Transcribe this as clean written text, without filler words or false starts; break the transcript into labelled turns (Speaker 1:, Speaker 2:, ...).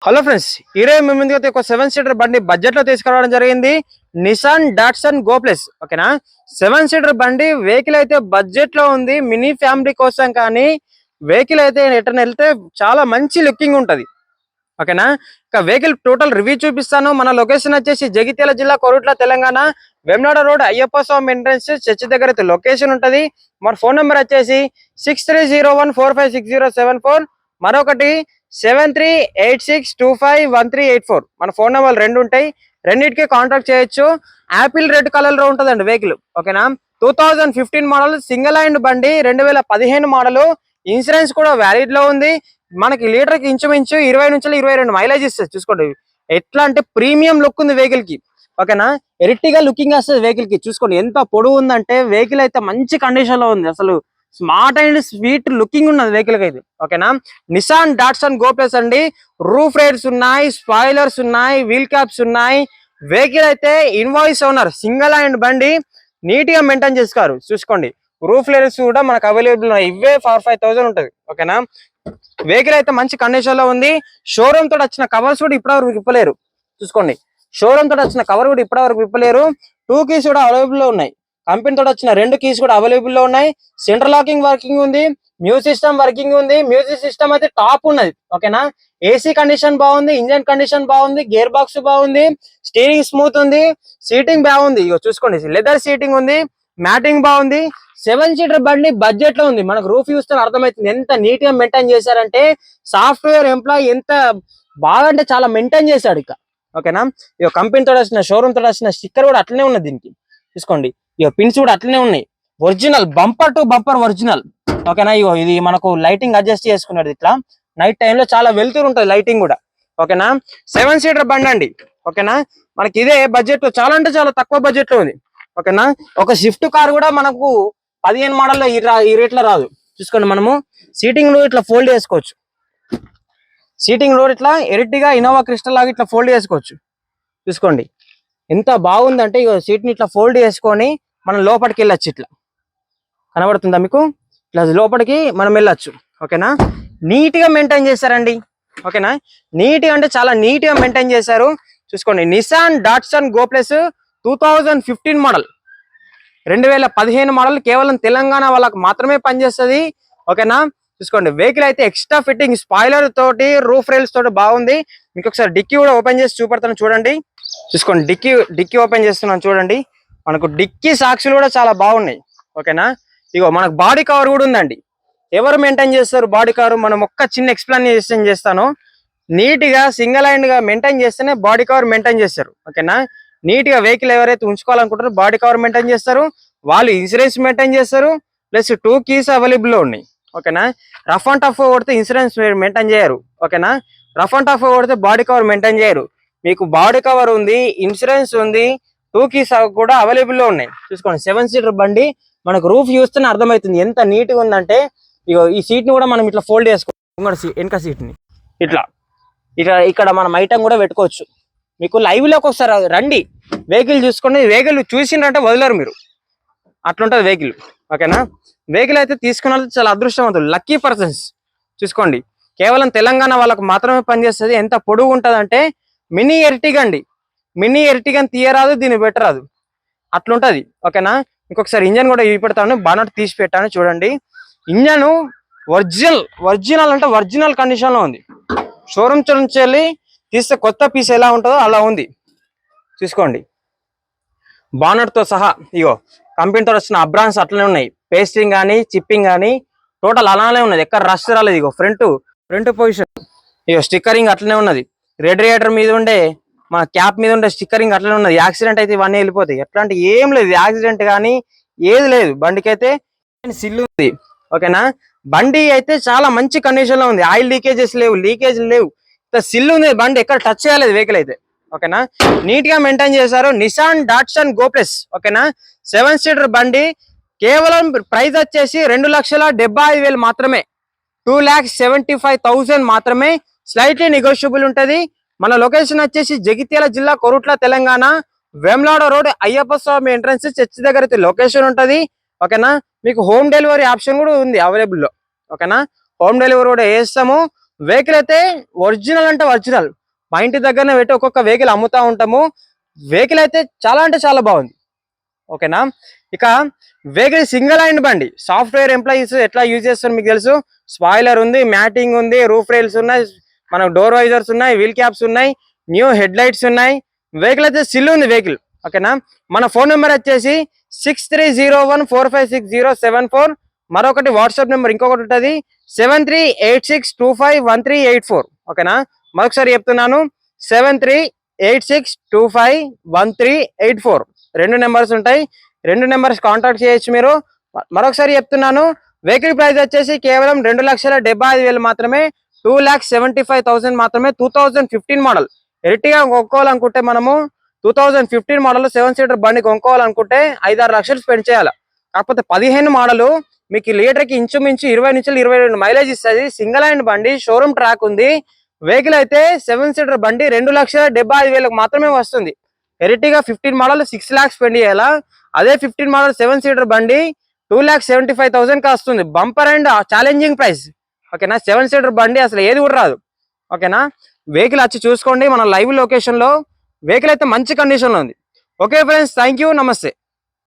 Speaker 1: Hello friends, ఈరోజు మీ ముందుకు ఒక 7 సీటర్ బండి బడ్జెట్ లో తీసుకురావడం జరిగింది. Nissan Datsun go plus. ఓకేనా, 7 సీటర్ బండి వెహికల్ అయితే బడ్జెట్ లో ఉంది. మినీ ఫ్యామిలీ కోసం కానీ వెహికల్ అయితే ఎటర్న్ వెళ్తే చాలా మంచి లుకింగ్ ఉంటది. ఓకేనా, ఇక వెహికల్ టోటల్ రివ్యూ చూపిస్తాను. మన లొకేషన్ వచ్చేసి జగిత్యాల జిల్లా కొరుట్ల తెలంగాణ, వేములవాడ రోడ్ అయ్యప్ప స్వామి ఎంట్రన్స్ చర్చి దగ్గర అయితే లొకేషన్ ఉంటది. మన ఫోన్ నెంబర్ వచ్చేసి 6301456074, మరొకటి 7386251384. మన ఫోన్ నెంబర్ రెండు ఉంటాయి, రెండింటికి కాంటాక్ట్ చేయొచ్చు. యాపిల్ రెడ్ కలర్ లో ఉంటదండి వెహికల్. ఓకేనా, 2015 మోడల్ సింగిల్ హ్యాండ్ బండి, 2015 మోడల్. ఇన్సూరెన్స్ కూడా వ్యాలిడ్ లో ఉంది. మనకి లీటర్ కి ఇంచుమించు 20 నుంచి 22 మైలేజ్ ఇస్తుంది. చూసుకోండి ఎట్లా అంటే ప్రీమియం లుక్ ఉంది వెహికల్ కి. ఓకేనా, ఎరిటిగా లుకింగ్ వస్తుంది వెహికల్ కి. చూసుకోండి ఎంత పొడవు ఉందంటే వెహికల్ అయితే మంచి కండిషన్ లో ఉంది. అసలు స్మార్ట్ అండ్ స్వీట్ లుకింగ్ ఉన్నది వెహికల్ కి అయితే. ఓకేనా, నిసాన్ డాట్సన్ గో ప్లస్ అండి. రూఫ్ రైడ్స్ ఉన్నాయి, స్పాయిలర్స్ ఉన్నాయి, వీల్ క్యాప్స్ ఉన్నాయి. వెహికల్ అయితే ఇన్వాయిస్ ఓనర్, సింగిల్ హ్యాండ్ బండి, నీట్ గా మెయింటైన్ చేసుకోరు. చూసుకోండి రూఫ్ లైట్స్ కూడా మనకు అవైలబుల్ ఉన్నాయి. ఇవే 4-5,000 ఉంటది. ఓకేనా, వెహికల్ అయితే మంచి కండిషన్ లో ఉంది. షోరూమ్ తోటి వచ్చిన కవర్స్ కూడా ఇప్పటివరకు విప్పలేరు. చూసుకోండి షోరూమ్ తోటి వచ్చిన కవర్ కూడా ఇప్పటివరకు విప్పలేరు. 2 కీస్ కూడా అవైలబుల్ లో ఉన్నాయి. కంపెనీ తోటి వచ్చిన 2 కీస్ కూడా అవైలబుల్ లో ఉన్నాయి. సెంటర్ లాకింగ్ వర్కింగ్ ఉంది, మ్యూజిక్ సిస్టమ్ వర్కింగ్ ఉంది. మ్యూజిక్ సిస్టమ్ అయితే టాప్ ఉన్నది. ఓకేనా, ఏసీ కండిషన్ బాగుంది, ఇంజన్ కండిషన్ బాగుంది, గేర్ బాక్స్ బాగుంది, స్టీరింగ్ స్మూత్ ఉంది, సీటింగ్ బాగుంది. ఇగో చూసుకోండి లెదర్ సీటింగ్ ఉంది, మ్యాటింగ్ బాగుంది. 7 సీటర్ బండి బడ్జెట్ లో ఉంది. మనకు రూఫ్ చూస్తే అర్థమవుతుంది ఎంత నీట్ గా మెయింటైన్ చేశారంటే. సాఫ్ట్వేర్ ఎంప్లాయీ ఎంత బాగా అంటే చాలా మెయింటైన్ చేశాడు ఇక. ఓకేనా, ఇక కంపెనీ తోడు వచ్చిన షోరూమ్ తోడు వచ్చిన స్టిక్కర్ కూడా అట్లనే ఉన్నది దీనికి. చూసుకోండి ఇక పిన్స్ కూడా అట్లనే ఉన్నాయి. Original bumper to bumper original. ఓకేనా, ఇగో ఇది మనకు లైటింగ్ అడ్జస్ట్ చేసుకున్నాడు. ఇట్లా నైట్ టైంలో చాలా వెళ్తూ ఉంటుంది లైటింగ్ కూడా. ఓకేనా, 7 సీటర్ బండి అండి. ఓకేనా, మనకి ఇదే బడ్జెట్ లో చాలా అంటే చాలా తక్కువ బడ్జెట్ లో ఉంది. ఓకేనా, ఒక స్విఫ్ట్ కార్ కూడా మనకు 15 మోడల్లో ఈ రేట్లో రాదు. చూసుకోండి మనము సీటింగ్ లో ఇట్లా ఫోల్డ్ చేసుకోవచ్చు. సీటింగ్ లో ఇట్లా ఎరిటిగా ఇన్నోవా క్రిస్టల్ లాగా ఇట్లా ఫోల్డ్ చేసుకోవచ్చు. చూసుకోండి ఎంత బాగుందంటే ఇక సీట్ ని ఇట్లా ఫోల్డ్ చేసుకొని మనం లోపలికి వెళ్ళొచ్చు. ఇట్లా కనబడుతుందా మీకు? ఇట్లా లోపలికి మనం వెళ్ళొచ్చు. ఓకేనా, నీట్ గా మెయింటైన్ చేశారండి. ఓకేనా, నీట్ గా అంటే చాలా నీట్ గా మెయింటైన్ చేశారు. చూసుకోండి Nissan Datsun go plus 2015 model, 2015 model, కేవలం తెలంగాణ వాళ్ళకి మాత్రమే పనిచేస్తుంది. ఓకేనా, చూసుకోండి వెహికల్ అయితే ఎక్స్ట్రా ఫిట్టింగ్ స్పాయిలర్ తోటి, రూఫ్ రైల్స్ తోటి బాగుంది. మీకు ఒకసారి డిక్కీ కూడా ఓపెన్ చేసి చూపెడతాను చూడండి. చూసుకోండి డిక్కీ ఓపెన్ చేస్తున్నాను చూడండి. మనకు డిక్కీ సాక్షులు కూడా చాలా బాగున్నాయి. ఓకేనా, ఇగో మనకు బాడీ కవర్ కూడా ఉందండి. ఎవరు మెయింటైన్ చేస్తారు బాడీ కవర్? మనం ఒక్క చిన్న ఎక్స్ప్లెనేషన్ చేస్తాను. నీట్ గా సింగిల్ హ్యాండ్ గా మెయింటైన్ చేస్తేనే బాడీ కవర్ మెయింటైన్ చేస్తారు. ఓకేనా, నీట్ గా వెహికల్ ఎవరైతే ఉంచుకోవాలనుకుంటారో బాడీ కవర్ మెయింటైన్ చేస్తారు, వాళ్ళు ఇన్సూరెన్స్ మెయింటైన్ చేస్తారు, ప్లస్ 2 కీస్ అవైలబుల్ లో ఉన్నాయి. ఓకేనా, రఫ్ అండ్ టఫ్ కొడితే ఇన్సూరెన్స్ మెయింటైన్ చేయరు. ఓకేనా, రఫ్ అండ్ టఫ్ కొడితే బాడీ కవర్ మెయింటైన్ చేయరు. మీకు బాడీ కవర్ ఉంది, ఇన్సూరెన్స్ ఉంది, 2 కీస్ కూడా అవైలబుల్ లో ఉన్నాయి. చూసుకోండి 7 సీటర్ బండి. మనకు రూఫ్ చూస్తేనే అర్థమవుతుంది ఎంత నీట్ గా ఉందంటే. ఇగో ఈ సీట్ ని కూడా మనం ఇట్లా ఫోల్డ్ చేసుకోవచ్చు. వెనక సీట్ ని ఇట్లా ఇట్లా ఇక్కడ మనం ఐటమ్ కూడా పెట్టుకోవచ్చు. మీకు లైవ్ లోకి ఒకసారి రండి, వెహికల్ చూసుకోండి. వెహికల్ చూసిందంటే వదలరు మీరు, అట్లుంటది వెహికల్. ఓకేనా, వెహికల్ అయితే తీసుకున్న చాలా అదృష్టవంతులు, లక్కీ పర్సన్స్. చూసుకోండి కేవలం తెలంగాణ వాళ్ళకు మాత్రమే పనిచేస్తుంది. ఎంత పొడుగు ఉంటుంది అంటే మినీ ఎర్టిగా అండి. మినీ ఎర్టిగాని తీయరాదు, దీన్ని పెట్టరాదు, అట్లుంటది. ఓకేనా, ఇంకొకసారి ఇంజన్ కూడా పెడతాను, బానట్ తీసి పెట్టాను చూడండి. ఇంజన్ ఒరిజినల్ అంటే ఒరిజినల్ కండిషన్ లో ఉంది. షోరూమ్ నుంచి వెళ్ళి తీస్తే కొత్త పీస్ ఎలా ఉంటుందో అలా ఉంది. చూసుకోండి బానట్ తో సహా. ఇగో కంపెనీతో వచ్చిన అబ్రాన్స్ అట్లనే ఉన్నాయి. పేస్టింగ్ కానీ చిప్పింగ్ కానీ టోటల్ అలానే ఉన్నది, ఎక్కడ రష్ రాలేదు. ఇగో ఫ్రంట్ పొజిషన్, ఇగో స్టిక్కరింగ్ అట్లనే ఉన్నది. రేడియేటర్ మీద ఉండే మన క్యాప్ మీద ఉండే స్టిక్కరింగ్ అట్లనే ఉన్నది. యాక్సిడెంట్ అయితే ఇవన్నీ వెళ్ళిపోతాయి. ఎట్లాంటి ఏం లేదు, యాక్సిడెంట్ కానీ ఏది లేదు. బండికి అయితే సిల్లు ఉంది. ఓకేనా, బండి అయితే చాలా మంచి కండిషన్ లో ఉంది. ఆయిల్ లీకేజెస్ లేవు, లేవు. సిల్లు ఉంది బండి, ఎక్కడ టచ్ చేయలేదు వెహికల్ అయితే. ఓకేనా, నీట్ గా మెయింటైన్ చేశారు. Nissan Datsun go plus. ఓకేనా, 7 సీటర్ బండి. కేవలం ప్రైస్ వచ్చేసి 2,75,000 మాత్రమే, 2,75,000 మాత్రమే. స్లైట్లీ నెగోషియబుల్ ఉంటది. మన లొకేషన్ వచ్చేసి జగిత్యాల జిల్లా కొరుట్ల తెలంగాణ, వేములవాడ రోడ్ అయ్యప్ప స్వామి ఎంట్రన్స్ చర్చి దగ్గర అయితే లొకేషన్ ఉంటది. ఓకేనా, మీకు హోమ్ డెలివరీ ఆప్షన్ కూడా ఉంది అవైలబుల్ లో. ఓకేనా, హోమ్ డెలివరీ కూడా వేస్తాము. వెహికల్ అయితే ఒరిజినల్ అంటే ఒరిజినల్, మా ఇంటి దగ్గరనే పెట్టి ఒక్కొక్క వెహికల్ అమ్ముతా ఉంటాము. వెహికల్ అయితే చాలా అంటే చాలా బాగుంది. ఓకేనా, ఇక వెహికల్ సింగిల్ హ్యాండ్ బండి. సాఫ్ట్వేర్ ఎంప్లాయీస్ ఎట్లా యూజ్ చేస్తారు మీకు తెలుసు. స్పాయిలర్ ఉంది, మ్యాటింగ్ ఉంది, రూఫ్ రైల్స్ ఉన్నాయి, మన డోర్ వైజర్స్ ఉన్నాయి, వీల్ క్యాప్స్ ఉన్నాయి, న్యూ హెడ్ లైట్స్ ఉన్నాయి. వెహికల్ అయితే సిల్ ఉంది వెహికల్. ఓకేనా, మన ఫోన్ నెంబర్ వచ్చేసి 6301456074. మరొకటి వాట్సాప్ నెంబర్ ఇంకొకటి ఉంటుంది 7386251384. ఓకేనా, మరొకసారి చెప్తున్నాను 7386251384. రెండు నెంబర్స్ ఉంటాయి, రెండు నెంబర్స్ కాంటాక్ట్ చేయొచ్చు మీరు. మరొకసారి చెప్తున్నాను, వెహికల్ ప్రైస్ వచ్చేసి కేవలం 2,75,000 మాత్రమే, 2,75,000 మాత్రమే. 2015 మోడల్ ఎర్టిగా కొనుక్కోవాలనుకుంటే మనము 2015 మోడల్ 7 సీటర్ బండి కొనుక్కోవాలనుకుంటే 5-6 లక్షలు స్పెండ్ చేయాలి. కాకపోతే 15 మోడల్ మీకు లీటర్కి ఇంచుమించు 20 నుంచి 22 మైలేజ్ ఇస్తుంది. సింగిల్ హ్యాండ్ బండి, షోరూమ్ ట్రాక్ ఉంది. వెహికల్ అయితే 7 సీటర్ బండి 2,75,000 మాత్రమే వస్తుంది. ఎర్టిగా 15 మోడల్ 6 lakhs స్పెండ్ చేయాలా. అదే 15 మోడల్ 7 సీటర్ బండి 2,75,000 వస్తుంది. Bumper and challenging price. ఓకేనా, 7 సీటర్ బండి అసలు ఏది కూడా రాదు. ఓకేనా, వెహికల్ వచ్చి చూసుకోండి మన లైవ్ లొకేషన్ లో. వెహికల్ అయితే మంచి కండిషన్ లో ఉంది. ఓకే ఫ్రెండ్స్, థ్యాంక్ యూ, నమస్తే.